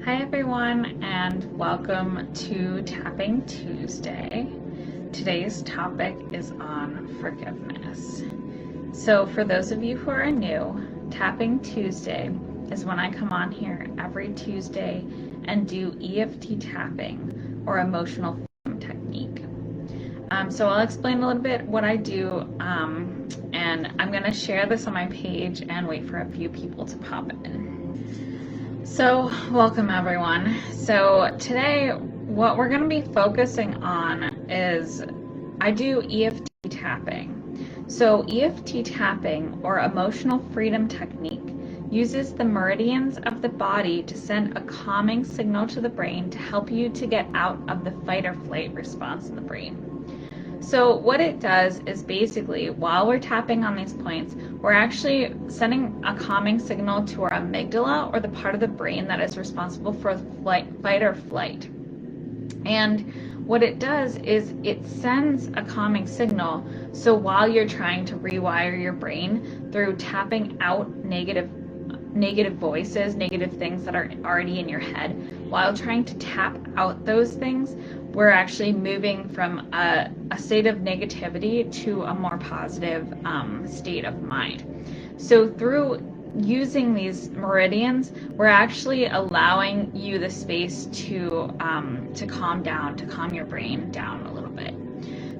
Hi everyone, and welcome to Tapping Tuesday. Today's topic is on forgiveness. So for those of you who are new, Tapping Tuesday is when I come on here every Tuesday and do EFT tapping, or emotional freedom technique. So I'll explain a little bit what I do, and I'm going to share this on my page and wait for a few people to pop in. So welcome everyone. So today what we're going to be focusing on is I do EFT tapping. So EFT tapping, or emotional freedom technique, uses the meridians of the body to send a calming signal to the brain to help you to get out of the fight or flight response in the brain. So what it does is basically, while we're tapping on these points, we're actually sending a calming signal to our amygdala, or the part of the brain that is responsible for fight or flight. And what it does is it sends a calming signal. So while you're trying to rewire your brain through tapping out negative voices, negative things that are already in your head, while trying to tap out those things, we're actually moving from a state of negativity to a more positive state of mind. So through using these meridians, we're actually allowing you the space to calm down, to calm your brain down a little bit.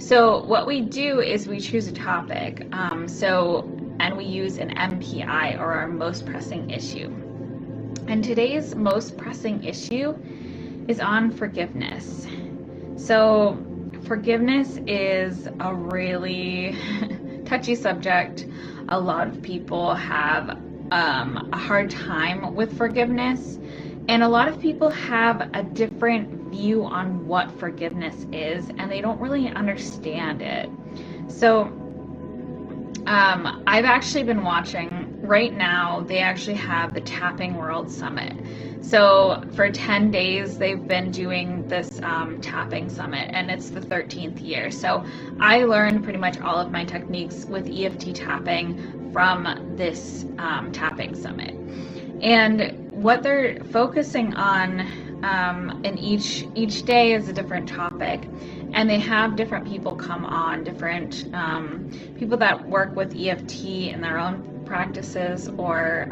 So what we do is we choose a topic, and we use an MPI, or our most pressing issue. And today's most pressing issue is on forgiveness. So forgiveness is a really touchy subject. A lot of people have a hard time with forgiveness, and a lot of people have a different view on what forgiveness is, and they don't really understand it. So I've actually been watching, right now they actually have the Tapping World Summit. So for 10 days they've been doing this tapping summit, and it's the 13th year. So I learned pretty much all of my techniques with EFT tapping from this tapping summit. And what they're focusing on in each day is a different topic, and they have different people come on, different people that work with EFT in their own practices, or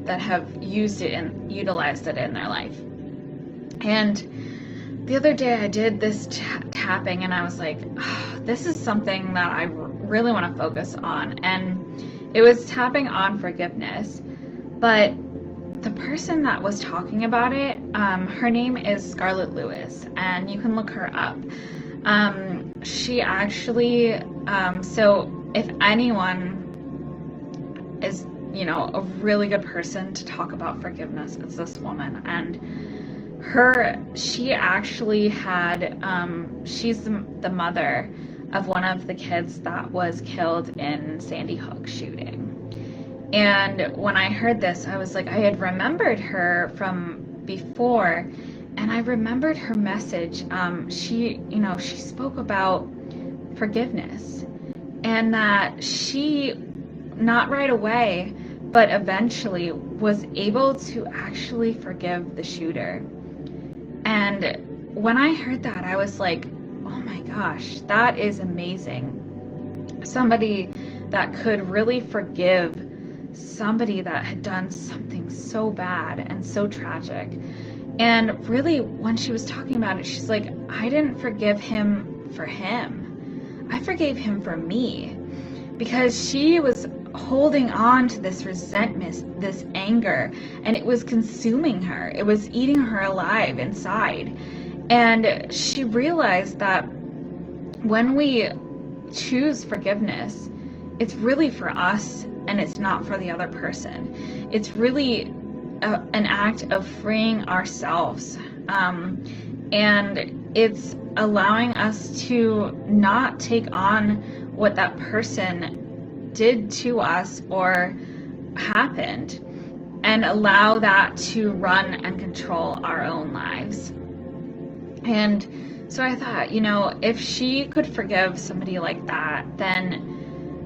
that have used it and utilized it in their life. And the other day I did this tapping, and I was like, oh, this is something that I really want to focus on. And it was tapping on forgiveness. But the person that was talking about it, her name is Scarlett Lewis, and you can look her up. She actually, so if anyone is, a really good person to talk about forgiveness, it's this woman. And she actually had, she's the mother of one of the kids that was killed in Sandy Hook shooting. And when I heard this, I was like, I had remembered her from before, and I remembered her message. She spoke about forgiveness, and that she, not right away, but eventually was able to actually forgive the shooter. And when I heard that, I was like, oh my gosh, that is amazing. Somebody that could really forgive somebody that had done something so bad and so tragic. And really, when she was talking about it, she's like, I didn't forgive him for him. I forgave him for me, because she was holding on to this resentment, this anger, and it was consuming her. It was eating her alive inside. And she realized that when we choose forgiveness, it's really for us, and it's not for the other person. It's really an act of freeing ourselves. And it's allowing us to not take on what that person did to us or happened, and allow that to run and control our own lives. And so I thought, if she could forgive somebody like that, then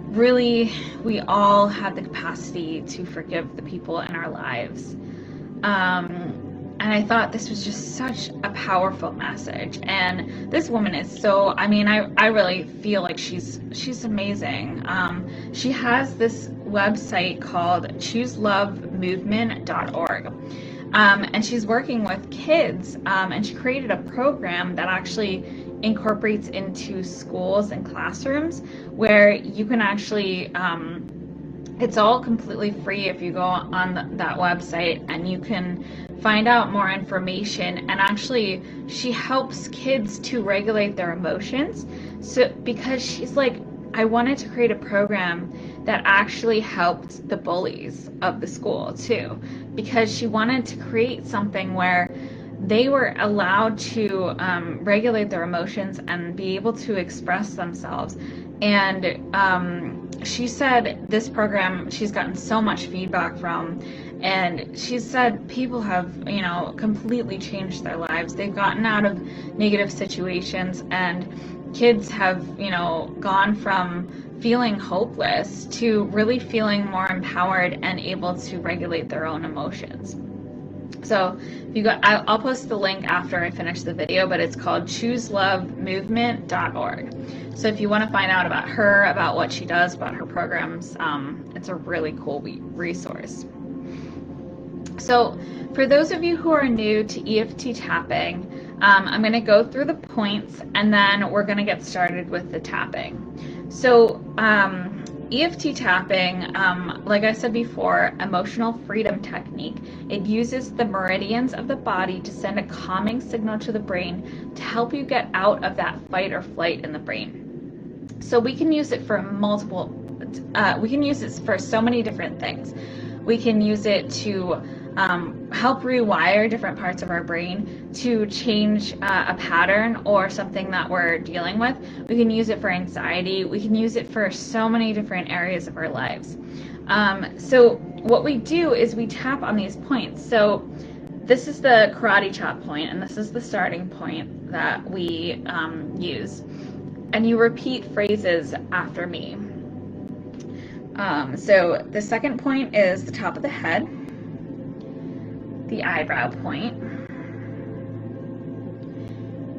really, we all have the capacity to forgive the people in our lives. And I thought this was just such a powerful message. And this woman is so, I mean, I really feel like she's amazing. She has this website called chooselovemovement.org. And she's working with kids, and she created a program that actually incorporates into schools and classrooms where you can actually, it's all completely free if you go on that website, and you can find out more information. And actually she helps kids to regulate their emotions. So because she's like, I wanted to create a program that actually helped the bullies of the school too, because she wanted to create something where they were allowed to regulate their emotions and be able to express themselves. And she said this program she's gotten so much feedback from, and she said people have, you know, completely changed their lives. They've gotten out of negative situations, and kids have, you know, gone from feeling hopeless to really feeling more empowered and able to regulate their own emotions. So if you go, I'll post the link after I finish the video, but it's called chooselovemovement.org. So if you want to find out about her, about what she does, about her programs, it's a really cool resource. So for those of you who are new to EFT tapping, I'm going to go through the points, and then we're going to get started with the tapping. So EFT tapping, like I said before, emotional freedom technique. It uses the meridians of the body to send a calming signal to the brain to help you get out of that fight or flight in the brain. So we can use it for we can use it for so many different things. We can use it to help rewire different parts of our brain to change a pattern or something that we're dealing with. We can use it for anxiety. We can use it for so many different areas of our lives. So what we do is we tap on these points. So this is the karate chop point, and this is the starting point that we use. And you repeat phrases after me. So the second point is the top of the head, the eyebrow point,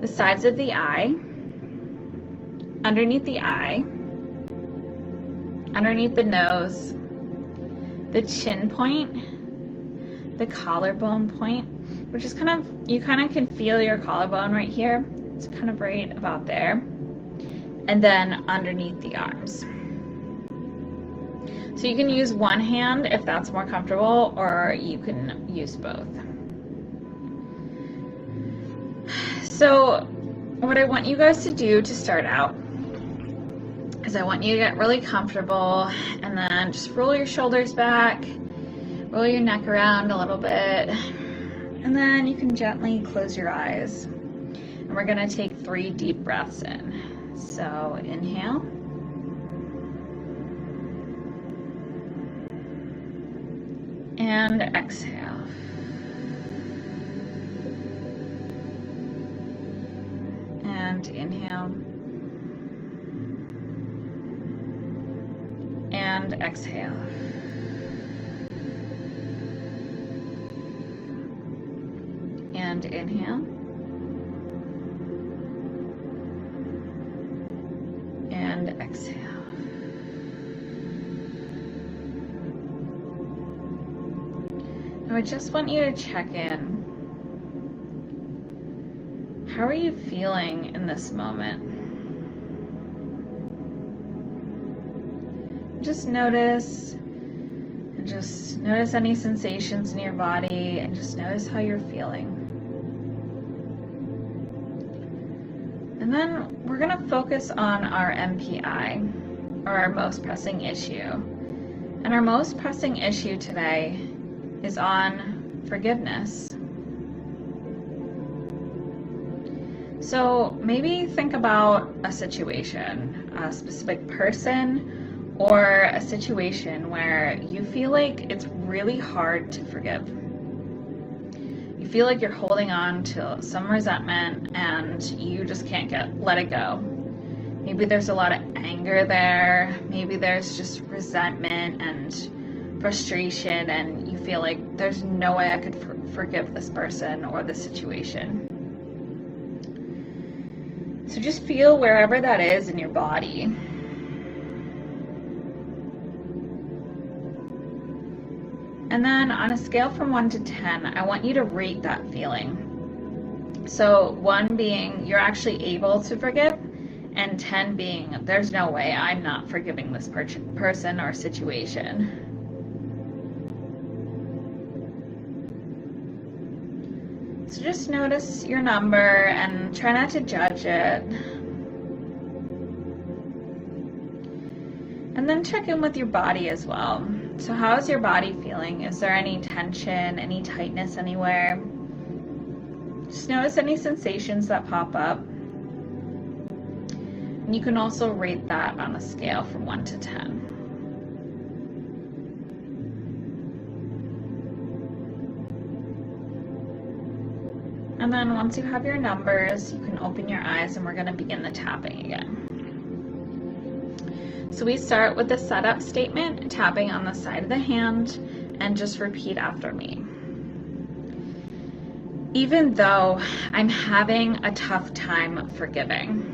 the sides of the eye, underneath the eye, underneath the nose, the chin point, the collarbone point, which is you kind of can feel your collarbone right here. It's kind of right about there. And then underneath the arms. So you can use one hand if that's more comfortable, or you can use both. So what I want you guys to do to start out is I want you to get really comfortable, and then just roll your shoulders back, roll your neck around a little bit, and then you can gently close your eyes. And we're going to take 3 deep breaths in. So inhale. And exhale. And inhale. And exhale. And inhale. And exhale. I just want you to check in. How are you feeling in this moment? Just notice, and just notice any sensations in your body, and just notice how you're feeling. And then we're going to focus on our MPI, or our most pressing issue. And our most pressing issue today is on forgiveness. So maybe think about a situation, a specific person, or a situation where you feel like it's really hard to forgive. You feel like you're holding on to some resentment and you just can't let it go. Maybe there's a lot of anger there. Maybe there's just resentment and frustration, and you feel like there's no way I could forgive this person or the situation. So just feel wherever that is in your body. And then on a scale from 1 to 10, I want you to rate that feeling. So 1 being you're actually able to forgive, and 10 being there's no way, I'm not forgiving this person or situation. So just notice your number and try not to judge it. And then check in with your body as well. So how is your body feeling? Is there any tension, any tightness anywhere? Just notice any sensations that pop up. And you can also rate that on a scale from 1 to 10. And then once you have your numbers, you can open your eyes and we're going to begin the tapping again. So we start with the setup statement, tapping on the side of the hand, and just repeat after me. Even though I'm having a tough time forgiving,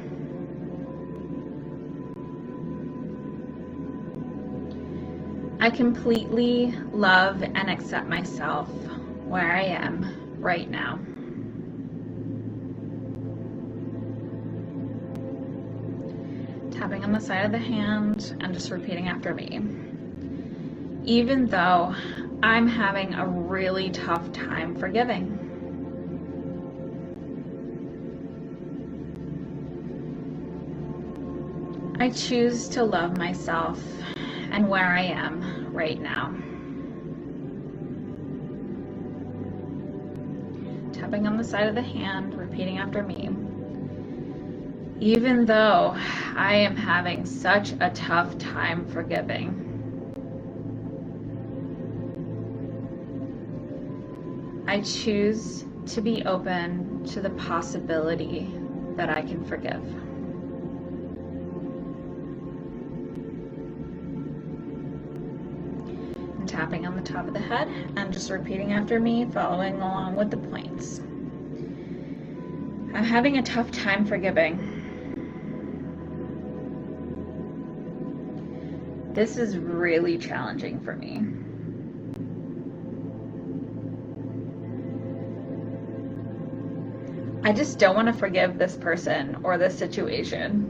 I completely love and accept myself where I am right now. Tapping on the side of the hand and just repeating after me. Even though I'm having a really tough time forgiving, I choose to love myself and where I am right now. Tapping on the side of the hand, repeating after me. Even though I am having such a tough time forgiving, I choose to be open to the possibility that I can forgive. And tapping on the top of the head and just repeating after me, following along with the points. I'm having a tough time forgiving. This is really challenging for me. I just don't want to forgive this person or this situation.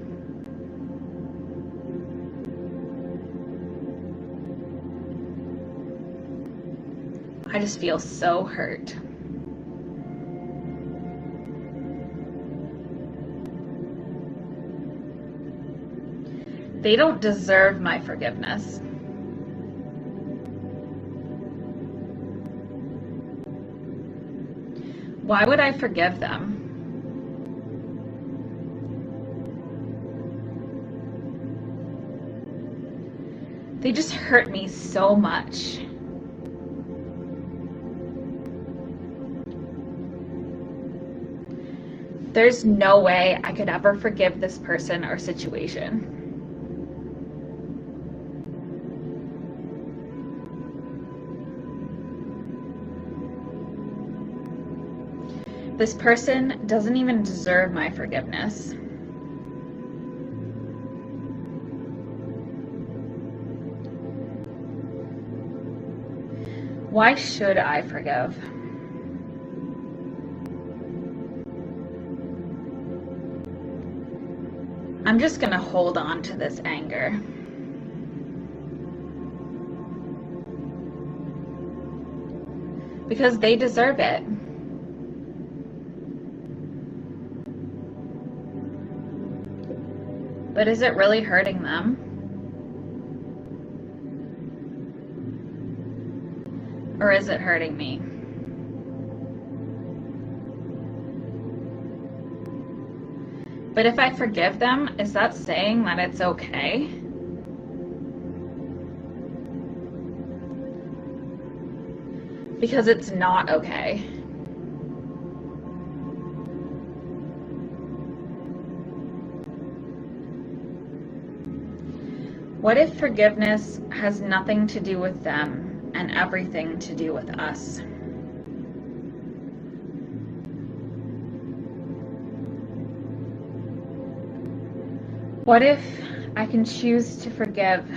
I just feel so hurt. They don't deserve my forgiveness. Why would I forgive them? They just hurt me so much. There's no way I could ever forgive this person or situation. This person doesn't even deserve my forgiveness. Why should I forgive? I'm just going to hold on to this anger. Because they deserve it. But is it really hurting them? Or is it hurting me? But if I forgive them, is that saying that it's okay? Because it's not okay. What if forgiveness has nothing to do with them and everything to do with us? What if I can choose to forgive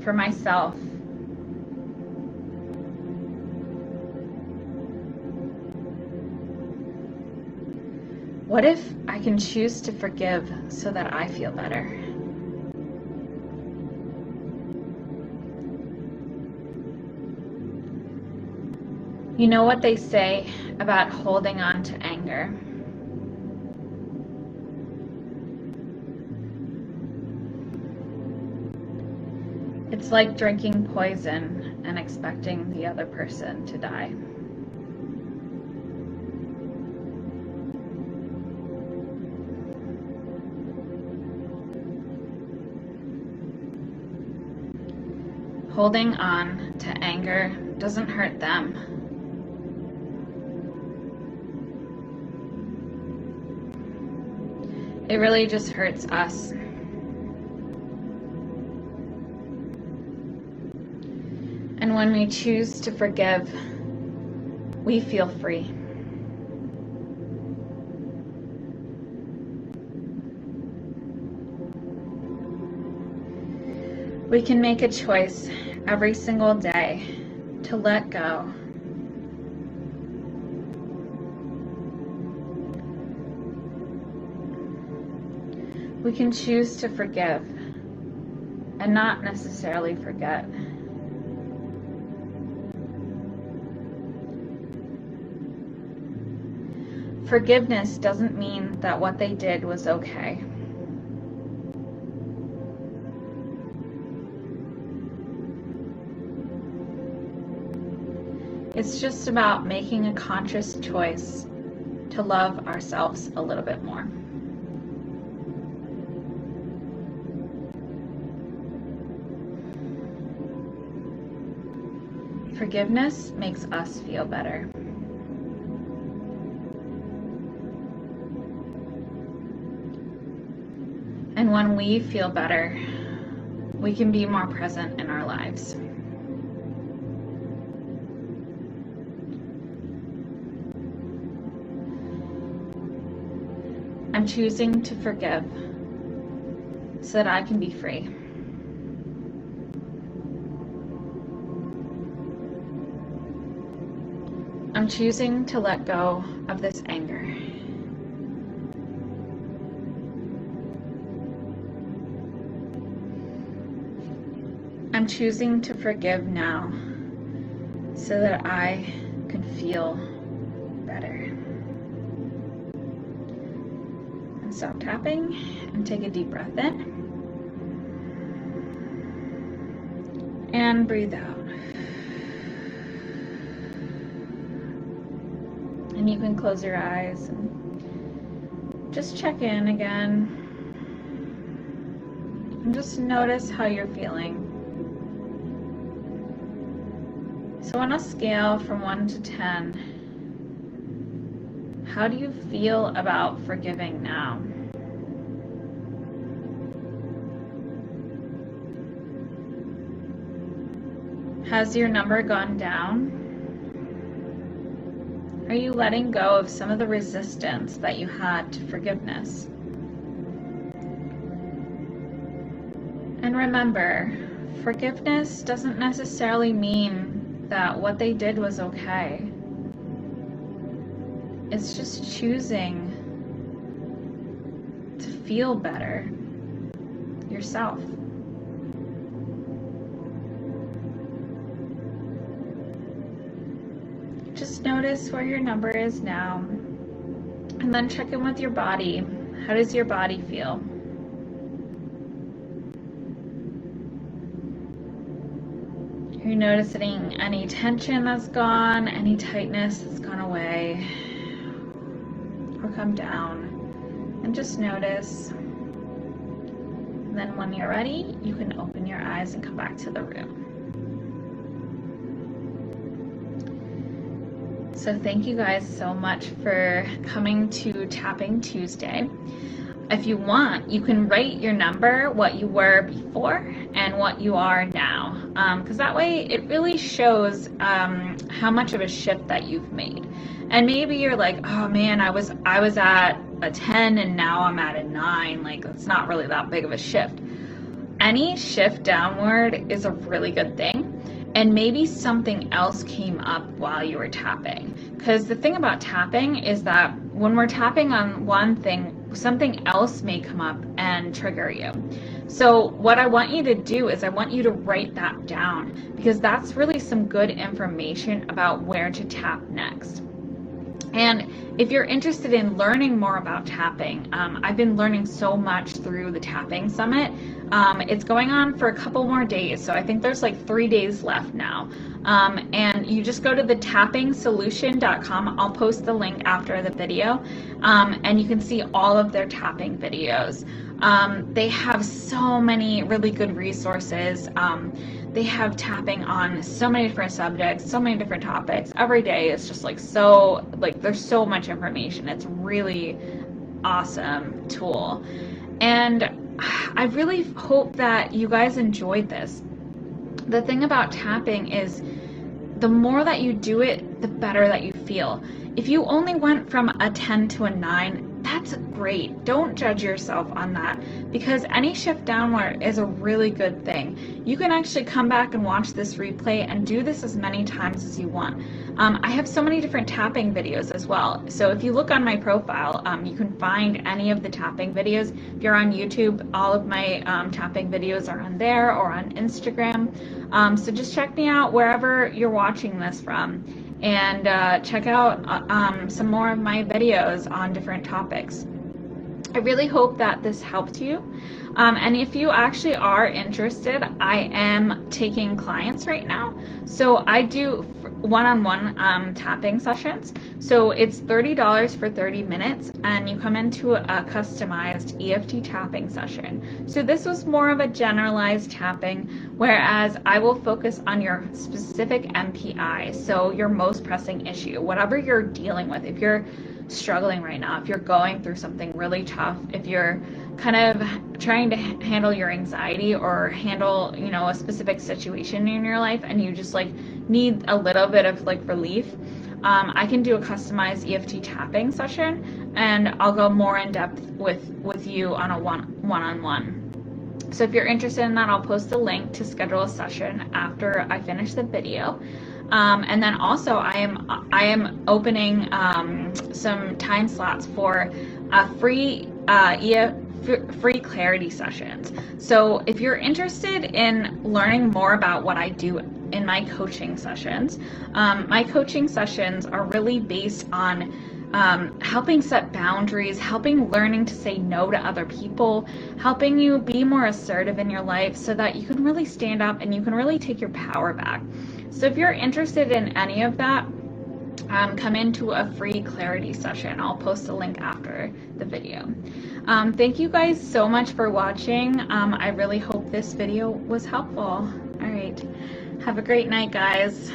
for myself? What if I can choose to forgive so that I feel better? You know what they say about holding on to anger? It's like drinking poison and expecting the other person to die. Holding on to anger doesn't hurt them. It really just hurts us. And when we choose to forgive, we feel free. We can make a choice every single day to let go. We can choose to forgive and not necessarily forget. Forgiveness doesn't mean that what they did was okay. It's just about making a conscious choice to love ourselves a little bit more. Forgiveness makes us feel better. And when we feel better, we can be more present in our lives. I'm choosing to forgive so that I can be free. I'm choosing to let go of this anger. I'm choosing to forgive now so that I can feel better. And stop tapping and take a deep breath in. And breathe out. And you can close your eyes and just check in again. And just notice how you're feeling. So on a scale from 1 to 10, how do you feel about forgiving now? Has your number gone down? Are you letting go of some of the resistance that you had to forgiveness? And remember, forgiveness doesn't necessarily mean that what they did was okay. It's just choosing to feel better yourself. Just notice where your number is now, and then check in with your body. How does your body feel? Are you noticing any tension that's gone, any tightness that's gone away, or come down? And just notice. And then when you're ready, you can open your eyes and come back to the room. So thank you guys so much for coming to Tapping Tuesday. If you want, you can rate your number, what you were before and what you are now, because that way it really shows how much of a shift that you've made. And maybe you're like, oh man, I was at a 10 and now I'm at a 9. Like, it's not really that big of a shift. Any shift downward is a really good thing. And maybe something else came up while you were tapping. Because the thing about tapping is that when we're tapping on one thing, something else may come up and trigger you. So what I want you to do is I want you to write that down, because that's really some good information about where to tap next. And if you're interested in learning more about tapping, I've been learning so much through the Tapping Summit. It's going on for a couple more days, so I think there's like 3 days left now. And you just go to thetappingsolution.com. I'll post the link after the video, and you can see all of their tapping videos. They have so many really good resources. They have tapping on so many different subjects, so many different topics. Every day is just like so, like there's so much information. It's really awesome tool. And I really hope that you guys enjoyed this. The thing about tapping is the more that you do it, the better that you feel. If you only went from a 10 to a 9, that's great. Don't judge yourself on that, because any shift downward is a really good thing. You can actually come back and watch this replay and do this as many times as you want. I have so many different tapping videos as well. So if you look on my profile, you can find any of the tapping videos. If you're on YouTube, all of my tapping videos are on there, or on Instagram. So just check me out wherever you're watching this from, and check out some more of my videos on different topics. I really hope that this helped you. And if you actually are interested, I am taking clients right now. So I do one-on-one tapping sessions. So it's $30 for 30 minutes, and you come into a customized EFT tapping session. So this was more of a generalized tapping, whereas I will focus on your specific MPI, so your most pressing issue, whatever you're dealing with. If you're struggling right now, if you're going through something really tough, if you're kind of trying to handle your anxiety or handle, you know, a specific situation in your life, and you just like need a little bit of like relief, I can do a customized EFT tapping session, and I'll go more in depth with you on a one-on-one. So if you're interested in that, I'll post a link to schedule a session after I finish the video. And then also I am opening some time slots for free clarity sessions. So if you're interested in learning more about what I do in my coaching sessions are really based on helping set boundaries, helping learning to say no to other people, helping you be more assertive in your life so that you can really stand up and you can really take your power back. So if you're interested in any of that, come into a free clarity session. I'll post a link after the video. Thank you guys so much for watching. I really hope this video was helpful. All right. Have a great night, guys.